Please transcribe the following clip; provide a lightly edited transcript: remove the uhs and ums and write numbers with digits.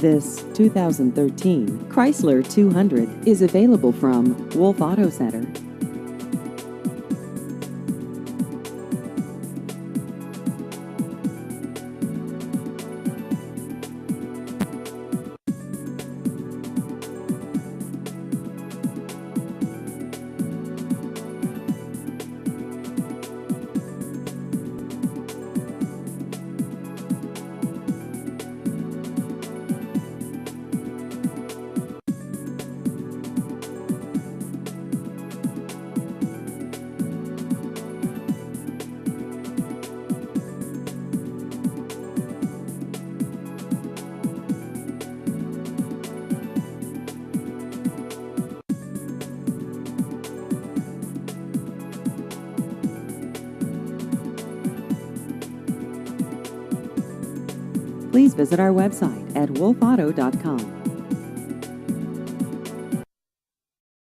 This 2013 Chrysler 200 is available from Wolf Auto Center. Please visit our website at wolfauto.com.